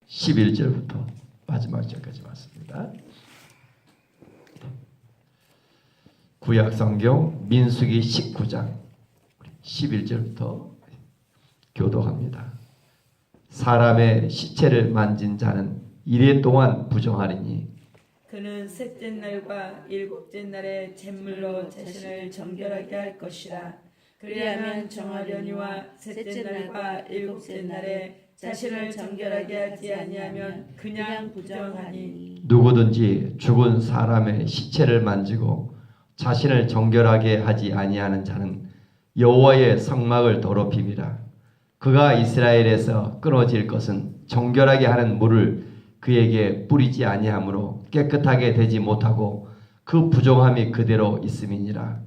11절부터 마지막 절까지 맞습니다. 구약 성경 민수기 19장 11절부터 교도합니다. 사람의 시체를 만진 자는 이래 동안 부정하리니 그는 셋째 날과 일곱째 날에 잿물로 자신을 정결하게 할 것이라. 그리하면 정하려니와 셋째 날과 일곱째 날에 자신을 정결하게 하지 아니하면 그냥 부정하니. 누구든지 죽은 사람의 시체를 만지고 자신을 정결하게 하지 아니하는 자는 여호와의 성막을 더럽힘이라. 그가 이스라엘에서 끊어질 것은 정결하게 하는 물을 그에게 뿌리지 아니하므로 깨끗하게 되지 못하고 그 부정함이 그대로 있음이니라.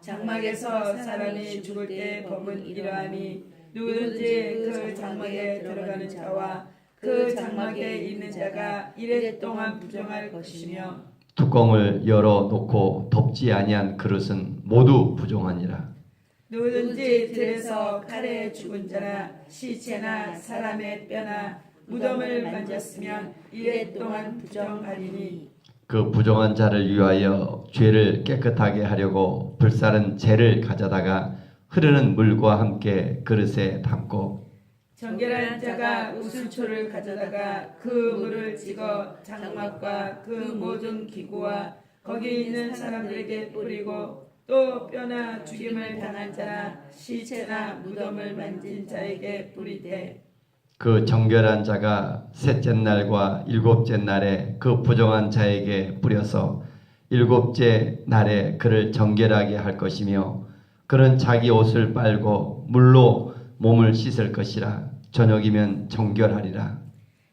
장막에서 사람이 죽을 때 법은 이러하니 누구든지 그 장막에 들어가는 자와 그 장막에 있는 자가 이래 동안 부정할 것이며 뚜껑을 열어 놓고 덮지 아니한 그릇은 모두 부정하니라. 누구든지 들에서 칼에 죽은 자나 시체나 사람의 뼈나 무덤을 만졌으면 이래 동안 부정하리니. 그 부정한 자를 위하여 죄를 깨끗하게 하려고 불사른 재를 가져다가 흐르는 물과 함께 그릇에 담고 정결한 자가 우슬초를 가져다가 그 물을 찍어 장막과 그 모든 기구와 거기 있는 사람들에게 뿌리고 또 뼈나 죽임을 당한 자나 시체나 무덤을 만진 자에게 뿌리되 그 정결한 자가 셋째 날과 일곱째 날에 그 부정한 자에게 뿌려서 일곱째 날에 그를 정결하게 할 것이며 그는 자기 옷을 빨고 물로 몸을 씻을 것이라. 저녁이면 정결하리라.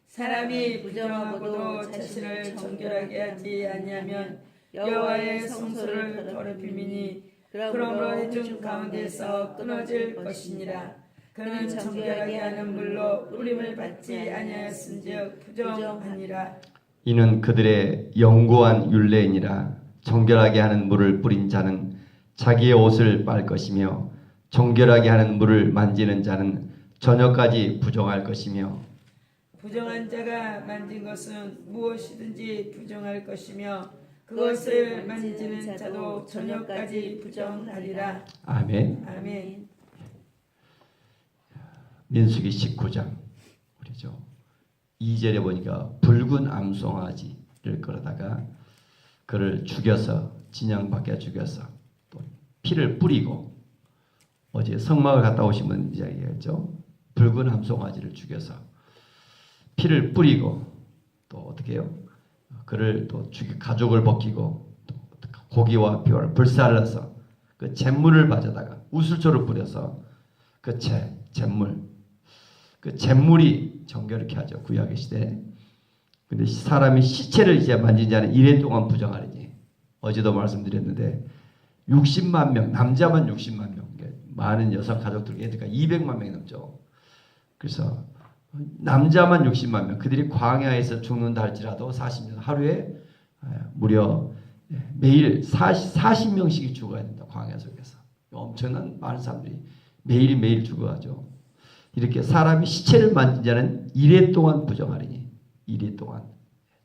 사람이 부정하고도 자신을 정결하게 하지 아니하면 여호와의 성소를 더럽힘이니 그러므로 회중 가운데서 끊어질 것이니라. 그는 정결하게 하는 물로 뿌림을 받지 아니하였은즉 부정하니라. 이는 그들의 영구한 율례이니라. 정결하게 하는 물을 뿌린 자는 자기의 옷을 빨 것이며 정결하게 하는 물을 만지는 자는 저녁까지 부정할 것이며 부정한 자가 만진 것은 무엇이든지 부정할 것이며 그것을 만지는 자도 저녁까지 부정하리라. 아멘. 아멘. 민수기 19장 우리죠. 2절에 보니까 붉은 암송아지를 끌어다가 그를 죽여서 진영 밖에 죽여서 또 피를 뿌리고 어제 성막을 갔다 오신 분 이야기했죠. 붉은 암송아지를 죽여서 피를 뿌리고 또 어떻게 해요? 그를 또 가죽을 벗기고 또 고기와 뼈를 불살라서 그 잿물을 가져다가 우슬초를 뿌려서 그 잿물 그 잿물이 정결케 하죠. 구약의 시대에. 근데 사람이 시체를 이제 만진 자는 이래 동안 부정하리니. 어제도 말씀드렸는데 60만 명, 남자만 60만 명, 많은 여성 가족들, 애들가 200만 명이 넘죠. 그래서 남자만 60만 명, 그들이 광야에서 죽는다 할지라도 40년, 하루에 무려 매일 40명씩이 죽어야 된다. 광야 속에서. 엄청난 많은 사람들이 매일매일 죽어가죠. 이렇게 사람이 시체를 만진 자는 이래 동안 부정하리니. 이래 동안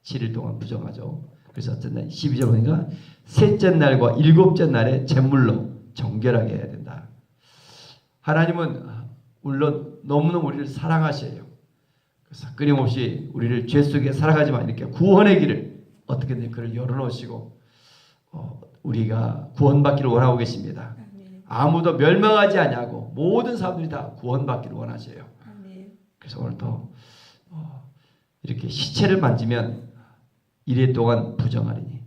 7일 동안 부정하죠. 그래서 어떤 날 12절 보니까 셋째 날과 일곱째 날에 잿물로 정결하게 해야 된다. 하나님은 물론 너무너무 우리를 사랑하셔요. 그래서 끊임없이 우리를 죄 속에 살아가지만 이렇게 구원의 길을 어떻게든 그를 열어놓으시고 우리가 구원받기를 원하고 계십니다. 아무도 멸망하지 않냐고 모든 사람들이 다 구원받기를 원하셔요. 그래서 오늘도 이렇게 시체를 만지면 이래 동안 부정하리니.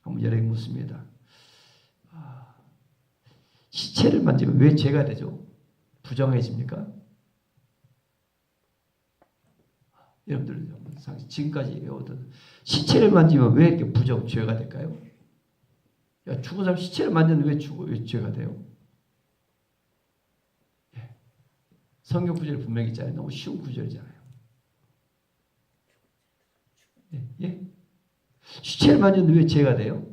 한번 여러분이 묻습니다. 시체를 만지면 왜 죄가 되죠? 부정해집니까? 여러분들 지금까지 외우던 시체를 만지면 왜 이렇게 죄가 될까요? 야, 죽은 사람 시체를 만지면 왜 죄가 돼요? 성경 구절이 분명히 있잖아요. 너무 쉬운 구절이잖아요. 예? 시체를 만지면 왜 죄가 돼요?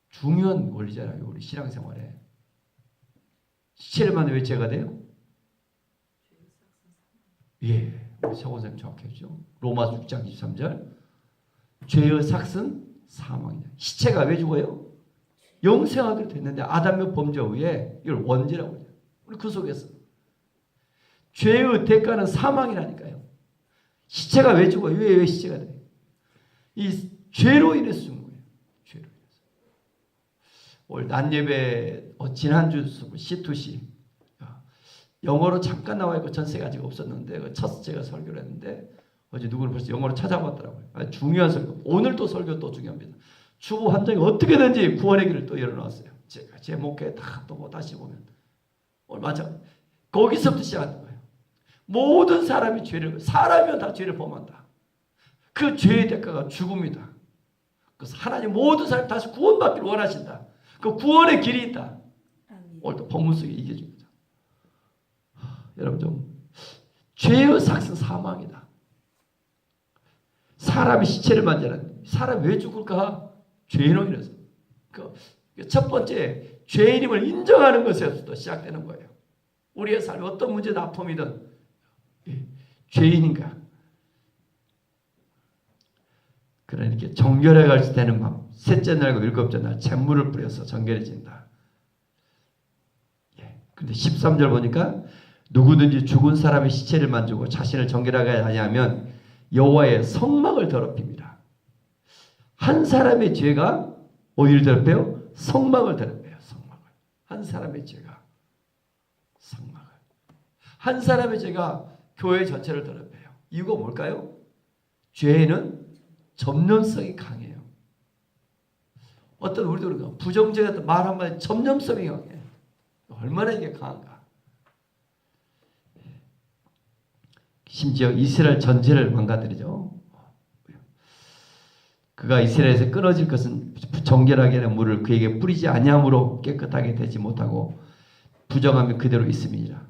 중요한 원리잖아요. 우리 신앙생활에. 시체를 만지면 왜 죄가 돼요? 예, 우리 서원생님 정확해죠. 로마서 6장 23절. 죄의 삭은 사망이다. 시체가 왜 죽어요? 영생하기로 됐는데 아담의 범죄 후에 이걸 원죄라고 해요. 우리 그 속에서 죄의 대가는 사망이라니까요. 시체가 왜 죽어요? 왜 시체가 돼요? 이 죄로 인해서 죽는 거예요. 죄로 인해서. 오늘 낮 예배 지난주 C2C 영어로 잠깐 나와 있고 전세가 아직 없었는데 첫 제가 설교를 했는데 어제 누구를 벌써 영어로 찾아봤더라고요. 중요한 설교. 오늘도 설교 또 중요합니다. 주부 환장이 어떻게든지 구원의 길을 또 열어놨어요. 제가 제 목회 또 다시 보면 맞아. 거기서부터 시작하는 거예요. 모든 사람이 사람이면 다 죄를 범한다. 그 죄의 대가가 죽음이다. 그래서 하나님 모든 사람이 다시 구원받기를 원하신다. 그 구원의 길이 있다. 오늘도 본문 속에 이게 중요하죠. 여러분 좀 죄의 삭은 사망이다. 사람이 시체를 만지는 사람이 왜 죽을까? 죄로 인해서. 첫 번째 죄인임을 인정하는 것에서부터 시작되는 거예요. 우리의 삶에 어떤 문제든 아픔이든 죄인인가? 그러니까 정결해 갈 때는 밤 셋째 날과 일곱째 날 잿물을 뿌려서 정결해진다. 그런데 13절 보니까 누구든지 죽은 사람의 시체를 만지고 자신을 정결하게 하냐면 여호와의 성막을 더럽힙니다. 한 사람의 죄가 어디를 더럽혀요? 성막을 더럽혀요. 성막을. 한 사람의 죄가 성막을. 한 사람의 죄가 교회 전체를 더럽혀요. 이유가 뭘까요? 죄는 접념성이 강해요. 어떤 우리도 그런가 부정죄가 말 한마디 접념성이 강해요. 얼마나 이게 강한가. 심지어 이스라엘 전체를 망가뜨리죠. 그가 이스라엘에서 끊어질 것은 정결하게 하는 물을 그에게 뿌리지 아니함으로 깨끗하게 되지 못하고 부정함이 그대로 있음이니라.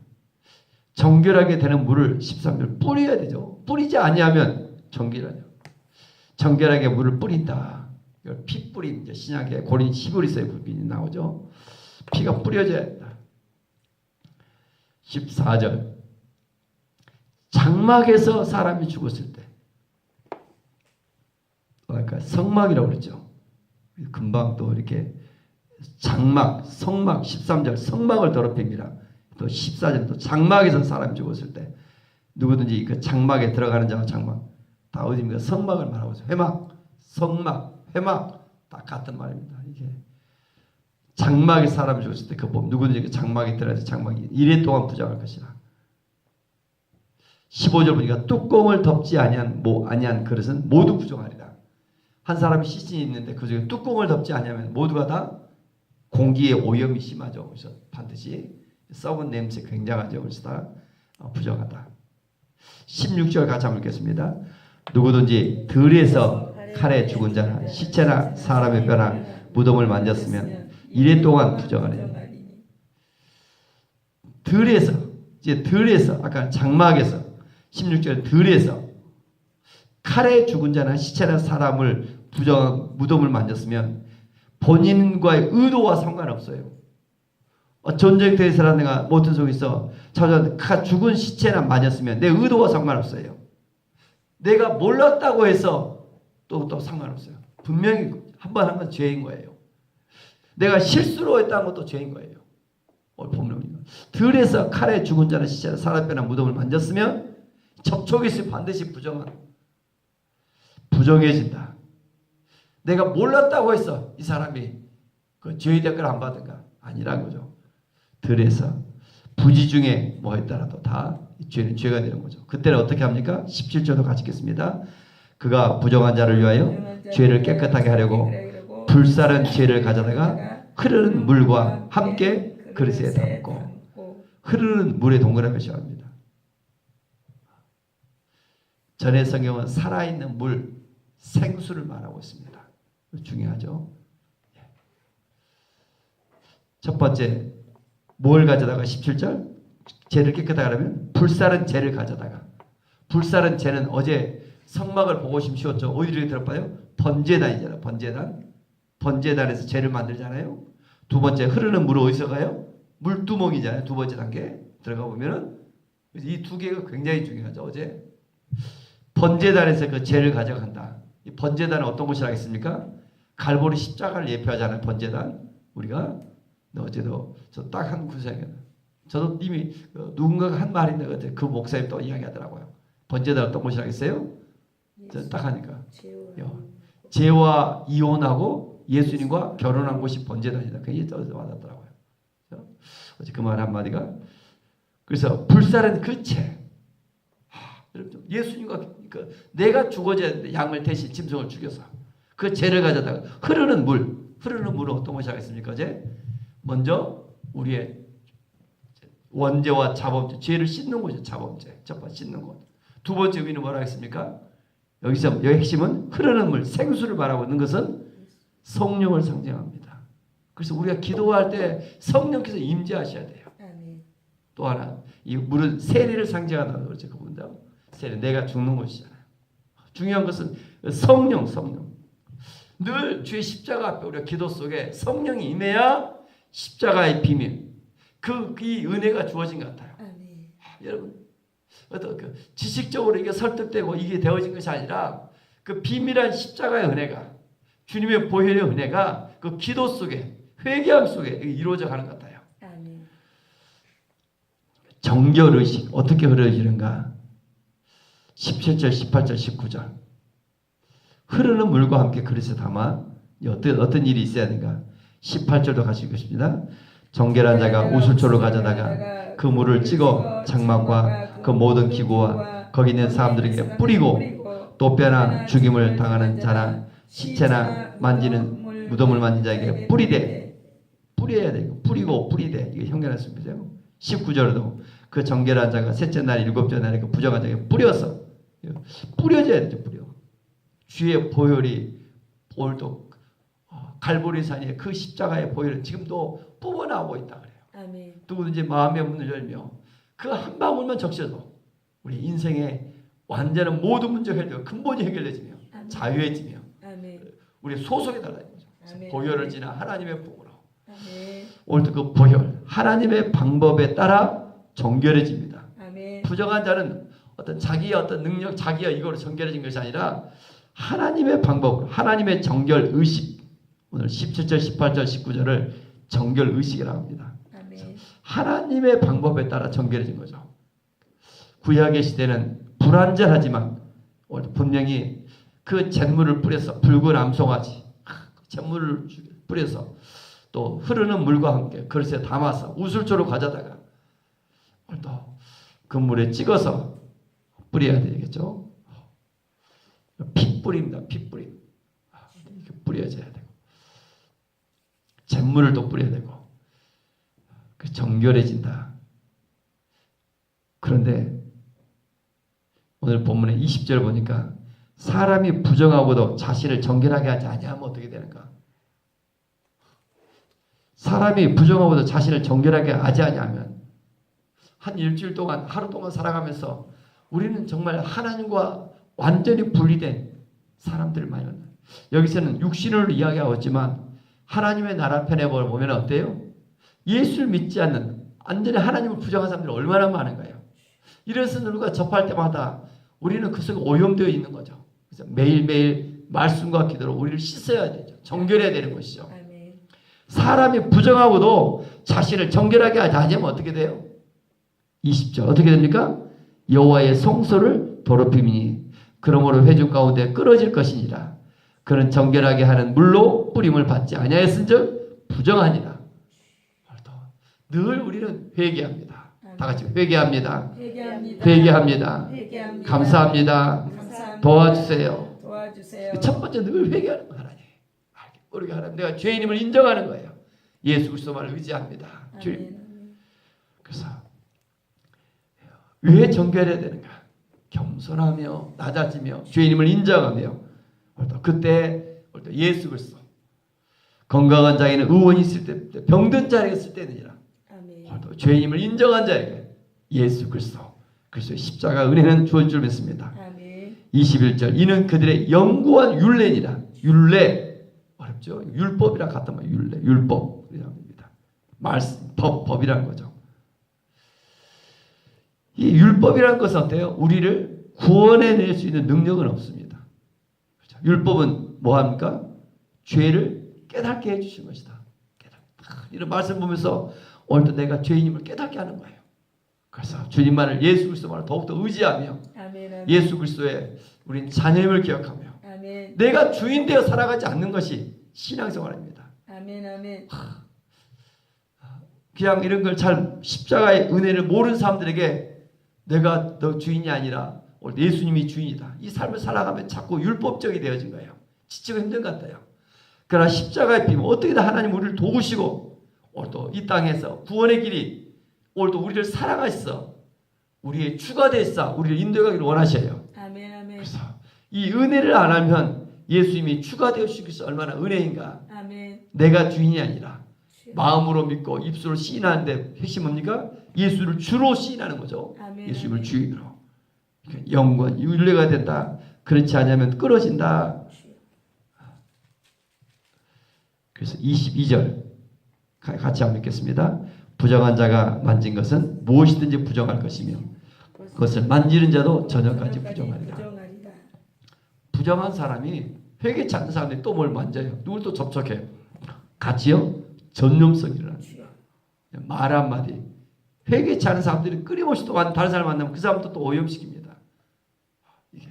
정결하게 되는 물을 13절 뿌려야 되죠. 뿌리지 아니하면 정결하냐. 정결하게 물을 뿌린다. 이걸 피 뿌림. 이제 신약에 고린 11서에 불빈이 나오죠. 피가 뿌려져야 된다. 14절 장막에서 사람이 죽었을 때 그러니까 성막이라고 그랬죠. 금방 또 이렇게 장막, 성막 13절 성막을 더럽힙니다. 또 14절 또 장막에서 사람이 죽었을 때 누구든지 그 장막에 들어가는 자와 장막 다 어디입니까? 성막을 말하고 있어요. 회막, 성막, 회막 다 같은 말입니다. 이게 장막에 사람이 죽었을 때 그 누구든지 그 장막에 들어가서 장막이 이래 동안 부정할 것이라. 15절 보니까 뚜껑을 덮지 아니한 그릇은 모두 부정하리라. 한 사람이 시신이 있는데 그 중에 뚜껑을 덮지 않으면 모두가 다 공기의 오염이 심하죠. 그래서 반드시 썩은 냄새 굉장하죠. 그래서 다 부정하다. 16절 같이 한번 읽겠습니다. 누구든지 들에서 칼에 죽은 자나 시체나 사람의 뼈나 무덤을 만졌으면 이래 동안 부정하리니. 들에서 아까 장막에서 16절 들에서 칼에 죽은 자나 시체나 사람을 무덤을 만졌으면 본인과의 의도와 상관없어요. 전쟁터에서라 내가 모터 속에서 찾아왔는데 죽은 시체나 만졌으면 내 의도와 상관없어요. 내가 몰랐다고 해서 또 상관없어요. 분명히 한 번 죄인 거예요. 내가 실수로 했다는 것도 죄인 거예요. 보면 들에서 칼에 죽은 자나 시체나 사람 뼈나 무덤을 만졌으면 접촉이 있으면 반드시 부정해진다. 내가 몰랐다고 해서 이 사람이 그 죄의 대가를 안 받은가? 아니라는 거죠. 들에서 부지 중에 뭐 했더라도 다 죄는 죄가 되는 거죠. 그때는 어떻게 합니까? 17절도 같이 읽겠습니다. 그가 부정한 자를 위하여 죄를 깨끗하게 하려고 불사른 죄를 가져다가 흐르는 물과 함께 그릇에 담고 흐르는 물에 동그라미 씌웁니다. 전의 성경은 살아있는 물, 생수를 말하고 있습니다. 중요하죠. 첫 번째 뭘 가져다가 17절 죄를 깨끗하게 하려면 불사른 죄를 가져다가 불사른 죄는 어제 성막을 보고 쉬웠죠. 어디를 들어봐요? 번제단이잖아요. 번제단에서 죄를 만들잖아요. 두 번째 흐르는 물은 어디서 가요? 물두멍이잖아요. 두 번째 단계 들어가 보면은 그래서 이 두 개가 굉장히 중요하죠. 어제 번제단에서 그 죄를 가져간다. 이 번제단은 어떤 곳이라 했습니까? 갈보리 십자가를 예표하잖아요. 번제단. 우리가 어제도 저 딱 한 구석에 저도 이미 누군가가 한 말인데 어때 그 목사님 또 이야기하더라고요. 번제단 어떤 곳이라 했어요? 저 딱 하니까 죄와 이혼하고 예수님과 결혼한 곳이 번제단이다. 그게 어제 와닿더라고요. 어제 그 말 한마디가 그래서 불살은 그 죄. 예수님과 내가 죽어져야 되는데 양을 대신 짐승을 죽여서 그 죄를 가져다가 흐르는 물은 어떤 것이 하겠습니까? 어제 먼저 우리의 원죄와 자범죄, 죄를 씻는 곳이죠. 자범죄, 첫 번째 씻는 곳. 두 번째 의미는 뭐라 했습니까? 여기서 여기 핵심은 흐르는 물, 생수를 말하고 있는 것은 성령을 상징합니다. 그래서 우리가 기도할 때 성령께서 임재하셔야 돼요. 또 하나 이 물은 세례를 상징한다고 그러죠. 그분도 세례 내가 죽는 것이잖아요. 중요한 것은 성령. 늘 주의 십자가 앞에 우리가 기도 속에 성령이 임해야 십자가의 비밀, 이 은혜가 주어진 것 같아요. 여러분 어떤 지식적으로 이게 설득되고 이게 되어진 것이 아니라 그 비밀한 십자가의 은혜가 주님의 보혈의 은혜가 그 기도 속에 회개함 속에 이루어져 가는 것 같아요. 정결의식 어떻게 흐려지는가? 17절, 18절, 19절 흐르는 물과 함께 그릇에 담아 어떤 일이 있어야 하는가? 18절도 같이 읽겠습니다. 정결한 자가 우슬초를 가져다가 그 물을 찍어 장막과 그 모든 기구와 거기 있는 사람들에게 뿌리고 또 뼈나 죽임을 당하는 자나 시체나 만지는 무덤을 만진 자에게 뿌려야 돼요. 뿌리고 뿌리되 이게 형용할 수 있어요. 19절에도 그 정결한 자가 셋째 날 일곱째 날에 그 부정한 자에게 뿌려져야 되죠. 주의 보혈이 오늘도 갈보리산에 그 십자가의 보혈은 지금도 뿜어나오고 있다 그래요. 누구든지 마음의 문을 열며 그 한 방울만 적셔도 우리 인생의 완전한 모든 문제가 해결되고 근본이 해결되지며 자유해지며 우리 소속에 달라진 거죠. 보혈을 지나 하나님의 복으로 오늘도 그 보혈 하나님의 방법에 따라 정결해집니다. 부정한 자는 어떤 자기의 어떤 능력 자기의 이거로 정결해진 것이 아니라 하나님의 방법으로 하나님의 정결 의식 오늘 17절 18절 19절을 정결 의식이라고 합니다. 하나님의 방법에 따라 정결해진 거죠. 구약의 시대는 불완전하지만 분명히 그 잿물을 뿌려서 붉은 암송아지 잿물을 뿌려서 또 흐르는 물과 함께 그릇에 담아서 우슬초로 가져다가 또 그 물에 찍어서 뿌려야 되겠죠. 핏뿌립니다. 핏뿌림. 이렇게 뿌려져야 되고 잿물을 또 뿌려야 되고 그 정결해진다. 그런데 오늘 본문의 20절 보니까 사람이 부정하고도 자신을 정결하게 하지 아니하면 어떻게 되는가? 사람이 부정하고도 자신을 정결하게 하지 아니하면 한 일주일 동안 하루 동안 살아가면서 우리는 정말 하나님과 완전히 분리된 사람들을 많이 만나요. 여기서는 육신을 이야기하고 있지만 하나님의 나라 편에 보면 어때요? 예수를 믿지 않는 완전히 하나님을 부정한 사람들이 얼마나 많은 거예요. 이래서 누가 접할 때마다 우리는 그 속에 오염되어 있는 거죠. 그래서 매일매일 말씀과 기도로 우리를 씻어야 되죠. 정결해야 되는 것이죠. 사람이 부정하고도 자신을 정결하게 하지 않으면 어떻게 돼요? 20절 어떻게 됩니까? 여호와의 성소를 더럽힘이니 그러므로 회중 가운데 끊어질 것이니라. 그는 정결하게 하는 물로 뿌림을 받지 아니하였은즉 부정하니라. 늘 우리는 회개합니다. 다 같이 회개합니다. 회개합니다. 감사합니다. 도와주세요. 첫 번째 늘 회개하는 거 하나님. 우리가 하나님 내가 죄인임을 인정하는 거예요. 예수 그리스도만을 의지합니다. 그래서 왜 정결해야 되는가? 겸손하며 낮아지며 죄인임을 인정하며 그때 예수 그리스도 건강한 자에게는 의원이 있을 때 병든 자에게 있을 때느니라. 죄인임을 인정한 자에게 예수 그리스도의 십자가 은혜는 주어질 줄 믿습니다. 21절 이는 그들의 영구한 율례니라. 율례 어렵죠? 율법이랑 같단 말이에요. 율법이라고 합니다. 말씀 법이라는 거죠. 이 율법이라는 것은 어때요? 우리를 구원해낼 수 있는 능력은 없습니다. 그렇죠? 율법은 뭐합니까? 죄를 깨닫게 해주신 것이다. 이런 말씀 보면서 오늘도 내가 죄인임을 깨닫게 하는 거예요. 그래서 주님만을, 예수 그리스도만을 더욱더 의지하며 아멘, 아멘. 예수 그리스도의 우린 자녀임을 기억하며 아멘. 내가 주인 되어 살아가지 않는 것이 신앙생활입니다. 아멘, 아멘. 그냥 이런 걸 잘 십자가의 은혜를 모르는 사람들에게 내가 너 주인이 아니라 오늘 예수님이 주인이다. 이 삶을 살아가면 자꾸 율법적이 되어진 거예요. 지치고 힘든 것 같아요. 그러나 십자가의 피면 어떻게든 하나님 우리를 도우시고 오늘도 이 땅에서 구원의 길이 오늘도 우리를 사랑하셔서 우리의 주가 되사 우리를 인도하기를 원하셔요. 아멘, 아멘. 그래서 이 은혜를 안 하면 예수님이 주가 되어주시기 얼마나 은혜인가. 아멘. 내가 주인이 아니라 마음으로 믿고 입술로 시인하는데 핵심 뭡니까? 예수를 주로 시인하는 거죠. 아멘, 예수님을 아멘. 주인으로. 그러니까 영원 윤례가 된다. 그렇지 않으면 끊어진다. 그래서 22절 같이 한번 읽겠습니다. 부정한 자가 만진 것은 무엇이든지 부정할 것이며 그것을 만지는 자도 저녁까지 부정하리라. 부정한 사람이 회개치 않는 사람들이 또 뭘 만져요. 누굴 또 접촉해요. 같이요. 전념성이라는 말 한마디. 회개치 않은 사람들이 끊임없이 또 다른 사람 만나면 그 사람도 또 오염시킵니다. 이게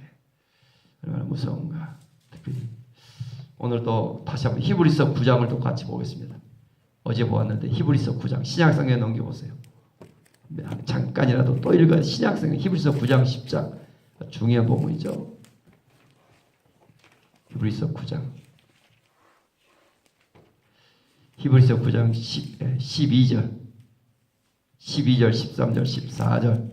얼마나 무서운가. 특별히 오늘 또 다시 한번 히브리서 9장을 또 같이 보겠습니다. 어제 보았는데 히브리서 9장 신약성경에 넘겨보세요. 잠깐이라도 또 읽어야 신약성경 히브리서 9장 10장 중요한 부분이죠. 히브리서 9장 히브리서 9장 12절 13절 14절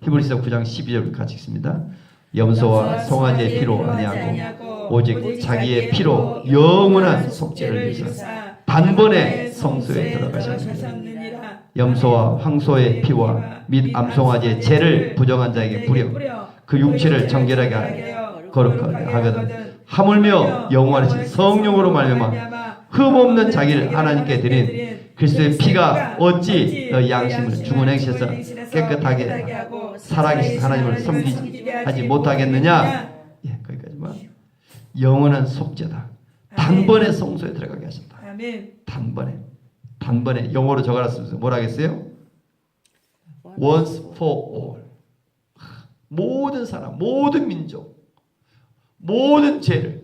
히브리서 9장 12절 같이 읽습니다. 염소와 송아지의 피로 아니하고 오직 자기의 피로 영원한 속죄를 위해서 단번에 성소에 들어가셨느니라. 염소와 황소의 피와 및 암송아지의 죄를 부정한 자에게 뿌려 그 육체를 정결하게 하여 거룩하게 하거든 하물며 영원하신 성령으로 말미암아 흠없는 자기를 하나님께 드린 그리스도의 피가 어찌 너희 양심을 죽은 행실에서 깨끗하게 하고 살아계신 하나님을 섬기지 하지 못하겠느냐. 예, 거기까지만. 영원한 속죄다. 단번에 성소에 들어가게 하셨다. 단번에 영어로 적어놨으면서 뭐라 하겠어요? Once for all. 모든 사람, 모든 민족, 모든 죄를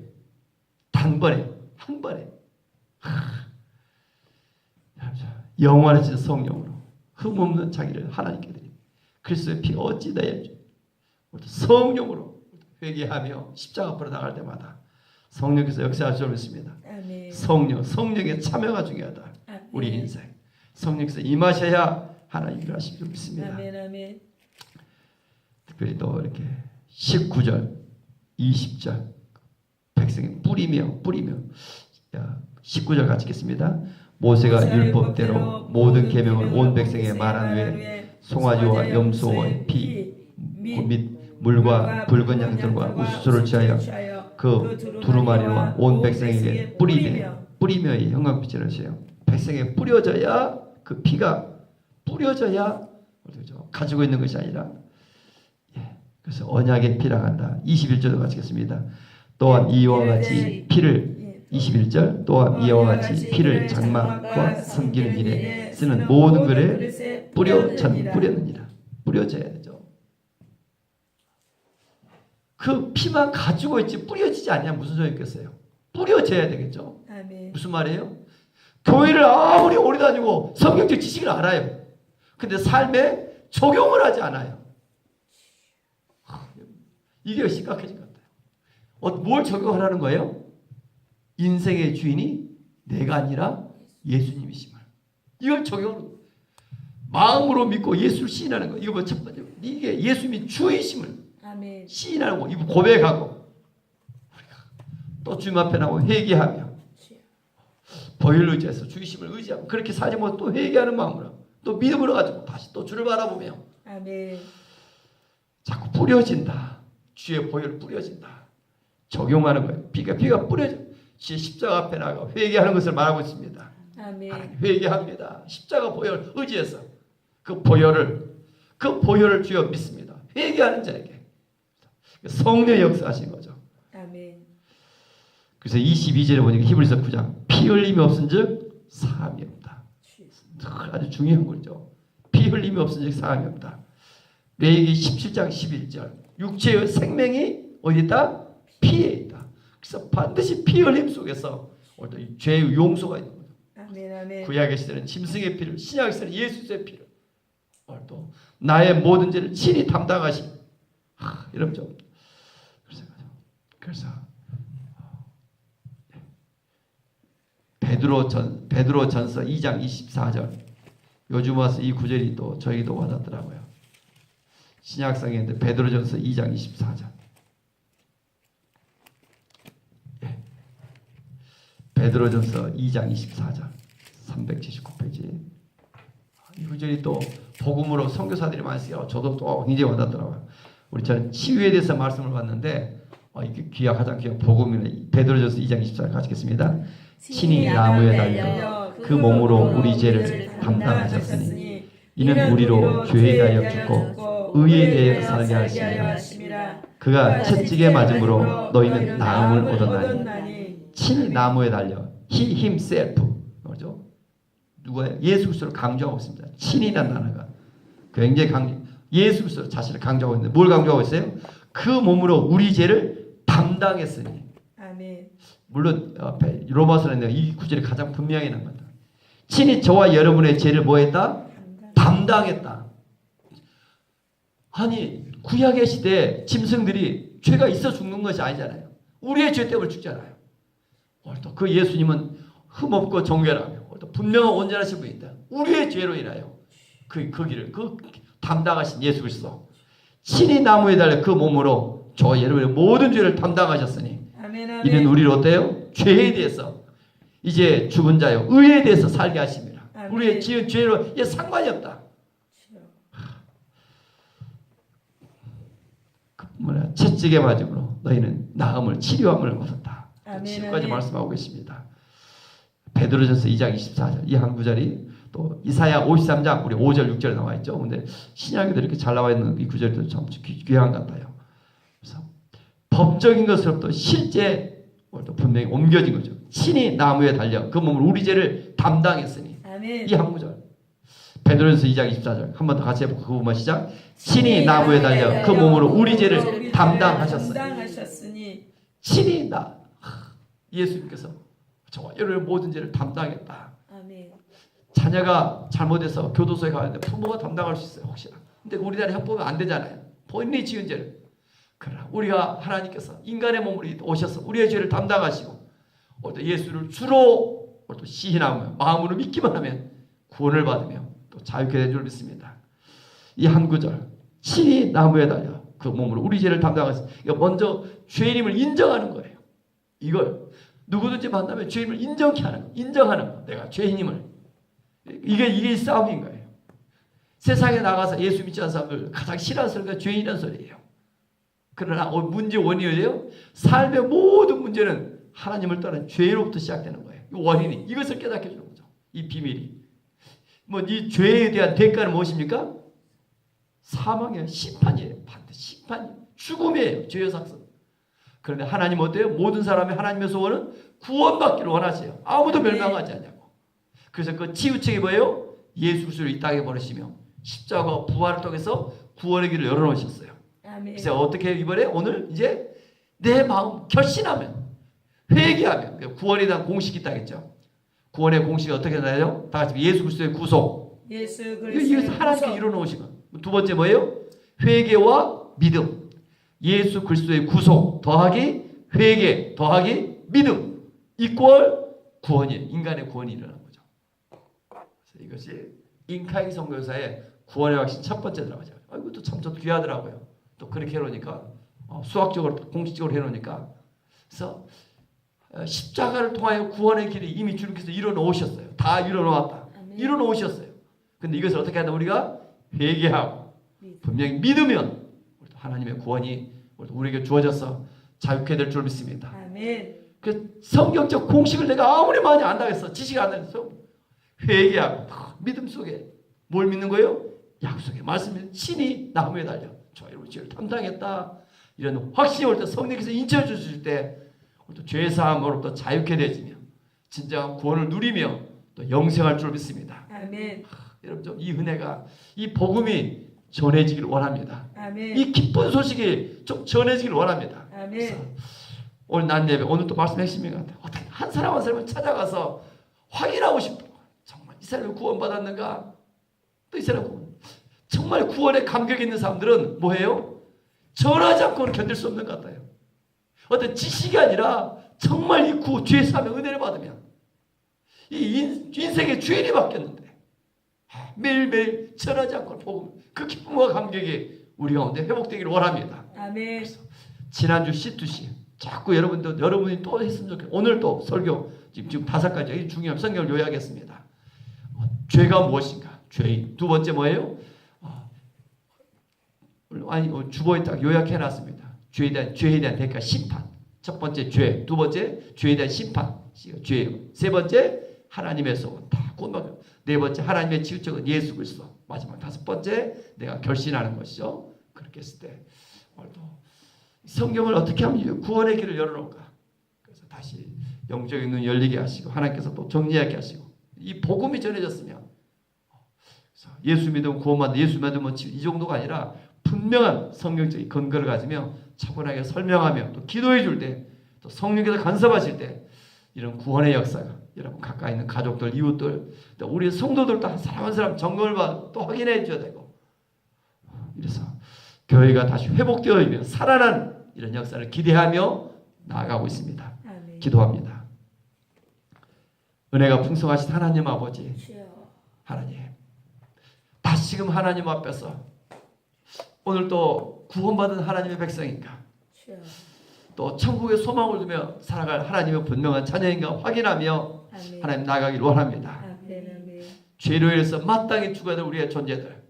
단번에, 한 번에 영원하신 성령으로 흠없는 자기를 하나님께 드립니다. 그리스도의 피가 어찌 너희 성령으로 회개하며 십자가 앞으로 나갈 때마다 성령께서 역사할 줄 믿습니다. 성령의 참여가 중요하다. 우리 인생 성령께서 임하셔야 하나님 일하실 줄 믿습니다. 특별히 또 이렇게 19절 20절 백성이 뿌리며 19절 같이 읽겠습니다. 모세가 율법대로 모든 계명을 온 백성에게 말한 후에 송아지와 염소의 피 및 물과 붉은 양털과 우수수를 취하여 그 두루마리와 온 백성에게 뿌리며의 형광빛을 하세요. 백성에게 뿌려져야 그 피가 뿌려져야 가지고 있는 것이 아니라 그래서 언약의 피라 한다. 21절도 같이 읽겠습니다. 또한 이와 같이 피를 21절 또한 이와 같이 피를 장막과 섬기는 일에 쓰는 모든 글에 뿌려느니라. 뿌려져야 되죠. 그 피만 가지고 있지 뿌려지지 않으면 무슨 소용이 있겠어요? 뿌려져야 되겠죠. 무슨 말이에요? 교회를 아무리 오래 다니고 성경적 지식을 알아요. 근데 삶에 적용을 하지 않아요. 이게 심각해진 것 같아요. 뭘 적용하라는 거예요? 인생의 주인이 내가 아니라 예수님이심을. 이걸 적용으로 마음으로 믿고 예수를 시인하는 거. 이거 뭐 첫 번째. 이게 예수님이 주이심을 시인하는 거. 이거 고백하고 우리가 또 주님 앞에 나오고 회개하며 보혈을 의지해서 주이심을 의지하고 그렇게 살지 못해 또 회개하는 마음으로 또 믿음으로 가지고 다시 또 주를 바라보며 자꾸 뿌려진다. 주의 보혈 뿌려진다. 적용하는 거예요. 피가 뿌려져. 십자가 앞에 나가 회개하는 것을 말하고 있습니다. 회개합니다. 십자가 보혈 의지해서 그 보혈을 그 보혈을 주여 믿습니다. 회개하는 자에게 성령의 역사하신 거죠. 아멘. 그래서 22절에 보니까 히브리서 9장 피 흘림이 없은즉 사함이 없다. 아주 중요한 거죠. 피 흘림이 없은즉 사함이 없다. 레위기 17장 11절 육체의 생명이 어디 있다? 피에 있다. 그래서 반드시 피 흘림 속에서 죄의 용서가 있는 거죠. 아멘. 아멘. 구약의 시대는 짐승의 피를, 신약의 시대는 예수의 피를, 또 나의 모든 죄를 친히 담당하신 이런 점. 그래서 베드로전서 2장 24절 요즘 와서 이 구절이 또 저희도 와닿더라고요. 신약성경인데 베드로전서 2장 24절. 베드로전서 2장 24절 379페이지. 이 구절이 또 복음으로 선교사들이 많이 써요. 저도 또 굉장히 와닿더라고요. 우리 저는 치유에 대해서 말씀을 봤는데 이게 가장 귀한 복음이네. 베드로전서 2장 24절 가지겠습니다. 친히 나무에 달려 그 몸으로 우리 죄를 담당하셨으니 이는 우리로 죄에 대하여 죽고 의에 대하여 살게 하심이라. 그가 채찍에 맞음으로 너희는 나음을 얻었나니. 친히 나무에 달려 he himself 그렇죠? 누가요? 예수 그리스도를 강조하고 있습니다. 친이라는 단어가 굉장히 예수 그리스도 자신을 강조하고 있는데 뭘 강조하고 있어요? 그 몸으로 우리 죄를 담당했으니. 아멘. 물론 로마서는 이 구절이 가장 분명히 나옵니다. 친히 저와 여러분의 죄를 뭐했다? 담당했다. 아니 구약의 시대에 짐승들이 죄가 있어 죽는 것이 아니잖아요. 우리의 죄 때문에 죽잖아요. 또 그 예수님은 흠없고 정결하며 또 분명한 온전하신 분이다. 우리의 죄로 인하여 그 길을 담당하신 예수 그리스도 친히 나무에 달려 그 몸으로 저와 여러분의 모든 죄를 담당하셨으니. 아멘, 아멘. 이는 우리를 어때요? 죄에 대해서 이제 죽은 자요 의에 대해서 살게 하십니다. 아멘. 우리의 지은 죄로 상관이 없다. 채찍에 맞음으로 너희는 나음을 치료함을 얻었다. 아멘, 지금까지 아멘. 말씀하고 계십니다. 베드로전서 2장 24절 이 한 구절이 또 이사야 53장 우리 5절 6절에 나와 있죠. 근데 신약에도 이렇게 잘 나와 있는 이 구절도 참 귀한 것 같아요. 그래서 법적인 것으로부터 실제 또 분명히 옮겨진 거죠. 친히 나무에 달려 그 몸을 우리 죄를 담당했으니. 아멘. 이 한 구절 베드로전서 2장 24절 한 번 더 같이 해볼까? 그 부분 시작. 친히 나무에 달려 그 몸으로 우리 죄를 담당하셨으니. 친히 예수님께서 저와 여러분의 모든 죄를 담당했다. 아멘. 자녀가 잘못해서 교도소에 가는데 부모가 담당할 수 있어요. 혹시나. 근데 우리나라 협법은 안 되잖아요. 본인이 지은 죄를. 그러나 우리가 하나님께서 인간의 몸으로 오셔서 우리의 죄를 담당하시고 또 예수를 주로 또 시인하며 마음으로 믿기만 하면 구원을 받으며 또 자유케 된 줄 믿습니다. 이 한 구절 친히 나무에 달려 그 몸으로 우리 죄를 담당하시고 먼저 죄인임을 인정하는 거예요. 이걸 누구든지 만나면 죄인임을 인정케 하는 거. 인정하는 거. 내가 죄인임을. 이게 싸움인 거예요. 세상에 나가서 예수 믿지 않는 사람들 가장 싫어하는 소리가 죄인이라는 소리예요. 그러나 문제 원인이에요. 삶의 모든 문제는 하나님을 떠난 죄로부터 시작되는 거예요. 이 원인이 이것을 깨닫게 해주는 거죠. 이 비밀이. 이 죄에 대한 대가는 무엇입니까? 사망이에요. 심판이에요. 반드시 심판이에요. 죽음이에요. 죄의 삭선. 그런데 하나님 어때요? 모든 사람이 하나님의 소원은 구원받기를 원하세요. 아무도 멸망하지 않냐고. 그래서 그 치유책이 뭐예요? 예수 그리스도를 이 땅에 보내시며 십자가와 부활을 통해서 구원의 길을 열어놓으셨어요. 아멘. 그래서 어떻게 이번에 오늘 이제 내 마음 결신하면 회개하면 구원에 대한 공식이 있다겠죠. 구원의 공식이 어떻게 나요? 다 같이 예수 그리스도의 구속. 예수 이것을 그리스도의 하나님께 구속. 이뤄놓으신 것. 두 번째 뭐예요? 회개와 믿음. 예수 그리스도의 구속 더하기 회개 더하기 믿음 이퀄 구원이에요. 인간의 구원이 일어난 거죠. 그래서 이것이 인카이 선교사의 구원의 확신 첫 번째 들어가죠. 이것도 참 저도 귀하더라고요. 또 그렇게 해놓으니까 수학적으로 공식적으로 해놓으니까 그래서 십자가를 통하여 구원의 길이 이미 주님께서 이뤄놓으셨어요. 다 이뤄놓았다. 아멘. 이뤄놓으셨어요. 근데 이것을 어떻게 한다? 우리가 회개하고 분명히 믿으면 하나님의 구원이 우리에게 주어져서 자유케 될 줄 믿습니다. 아멘. 그 성경적 공식을 내가 아무리 많이 안다고 해서 지식이 안 돼서 회개하고 믿음 속에 뭘 믿는 거예요? 약속의 말씀이 친히 나무에 달려 저희 우리 죄를 담당했다. 이런 확신이 올 때 성령께서 인쳐해 주실 때 또 죄사함으로부터 자유케 되지며 진정한 구원을 누리며 또 영생할 줄 믿습니다. 아멘. 여러분 좀 이 은혜가 이 복음이 전해지기를 원합니다. 아멘. 이 기쁜 소식이 좀 전해지기를 원합니다. 그래서 아멘. 오늘 난 예배 오늘 또 말씀 핵심인 것 같아요. 어떻게 한 사람 한 사람을 찾아가서 확인하고 싶어. 정말 이 사람이 구원받았는가? 또 이 사람 정말 구원에 감격 있는 사람들은 뭐예요? 전하지 않고는 견딜 수 없는 것 같아요. 어떤 지식이 아니라 정말 이 죄 사함의 은혜를 받으면 이 인생의 주인이 바뀌었는데 매일매일 전하지 않고 복음 그 기쁨과 감격이 우리 가운데 회복되기를 원합니다. 아멘. 지난주 C2C 자꾸 여러분이 또 했으면 좋겠어요. 오늘 또 설교 지금 5가지 중요한 성경을 요약했습니다. 죄가 무엇인가? 죄인. 두 번째 뭐예요? 주보에 딱 요약해놨습니다. 죄에 대한 대가 심판. 첫 번째 죄, 두 번째 죄에 대한 심판. 죄예요. 세 번째 하나님의 소원. 다 꼬막요. 네 번째 하나님의 지극적인 예수 그리스도. 마지막 5번째 내가 결신하는 것이죠. 그렇게 했을 때 오늘도 성경을 어떻게 하면 구원의 길을 열어놓을까? 그래서 다시 영적인 눈 열리게 하시고 하나님께서 또 정리하게 하시고 이 복음이 전해졌으면 예수 믿으면 구원받는 예수 믿으면 이 정도가 아니라 분명한 성경적인 근거를 가지며 차분하게 설명하며 또 기도해 줄 때 또 성령께서 간섭하실 때 이런 구원의 역사가 여러분 가까이 있는 가족들, 이웃들, 또 우리 성도들도 한 사람 한 사람 점검을 또 확인해 줘야 되고 이래서 교회가 다시 회복되어지며 살아난 이런 역사를 기대하며 나아가고 있습니다. 아멘. 기도합니다. 은혜가 풍성하신 하나님 아버지, 주여. 하나님 다시금 하나님 앞에서 오늘 또 구원받은 하나님의 백성인가 주여. 또 천국의 소망을 두며 살아갈 하나님의 분명한 자녀인가 확인하며 아멘. 하나님 나가기를 원합니다. 아멘. 아멘. 죄로 인해서 마땅히 죽어야 될 우리의 존재들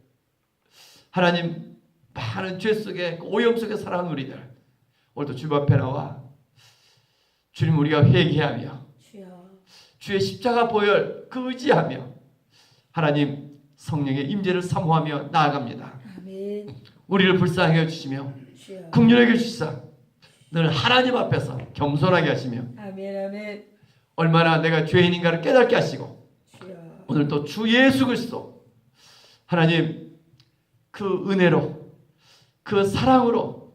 하나님 많은 죄 속에 오염 속에 살아가는 우리들 오늘도 주님 앞에 나와 주님 우리가 회개하며 주여. 주의 십자가 보혈 그 의지하며 하나님 성령의 임재를 사모하며 나아갑니다. 아멘. 우리를 불쌍히 해주시며 주여. 긍휼하게 해주시사 늘 하나님 앞에서 겸손하게 하시며 아멘. 아멘. 얼마나 내가 죄인인가를 깨닫게 하시고 주여. 오늘 또 주 예수 그리스도 하나님 그 은혜로 그 사랑으로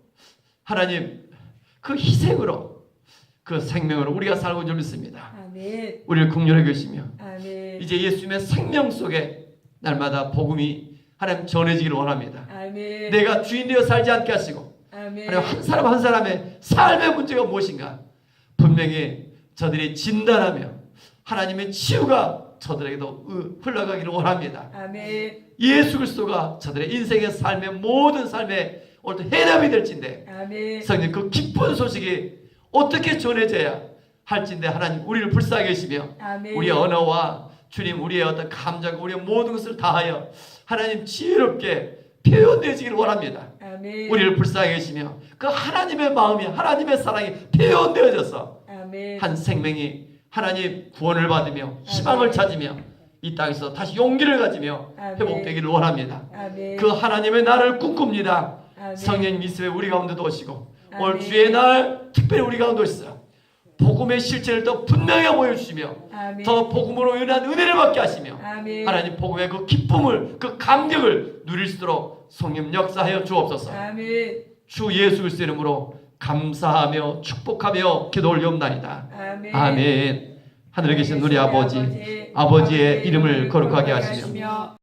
하나님 그 희생으로 그 생명으로 우리가 살고 줄 믿습니다. 아멘. 우리를 긍휼하게 하시며 아멘. 이제 예수님의 생명 속에 날마다 복음이 하나님 전해지기를 원합니다. 아멘. 내가 주인 되어 살지 않게 하시고 아멘. 하나님 한 사람 한 사람의 삶의 문제가 무엇인가 분명히 저들이 진단하며 하나님의 치유가 저들에게도 흘러가기를 원합니다. 아멘. 예수 그리스도가 저들의 인생의 삶의 모든 삶에 오늘 해답이 될진데 아멘. 성령 그 기쁜 소식이 어떻게 전해져야 할진데 하나님 우리를 불쌍히 계시며 아멘. 우리의 언어와 주님 우리의 어떤 감정 우리의 모든 것을 다하여 하나님 지혜롭게 표현되어지기를 원합니다. 아멘. 우리를 불쌍히 계시며 그 하나님의 마음이 하나님의 사랑이 표현되어져서 아멘. 한 생명이 하나님 구원을 받으며 희망을 아멘. 찾으며 이 땅에서 다시 용기를 가지며 아멘. 회복되기를 원합니다. 아멘. 그 하나님의 날을 꿈꿉니다. 아멘. 성령 미습에 우리 가운데도 오시고 아멘. 오늘 주의 날 특별히 우리 가운데 오시사 복음의 실체를 더 분명히 보여주시며 아멘. 더 복음으로 인한 은혜를 받게 하시며 아멘. 하나님 복음의 그 기쁨을 그 감격을 누릴 수 있도록 성령 역사하여 주옵소서. 아멘. 주 예수 그리스도 이름으로 감사하며 축복하며 기도 올리옵나이다. 아멘. 아멘. 하늘에 계신 우리 아버지, 아버지의 이름을 거룩하게 하시며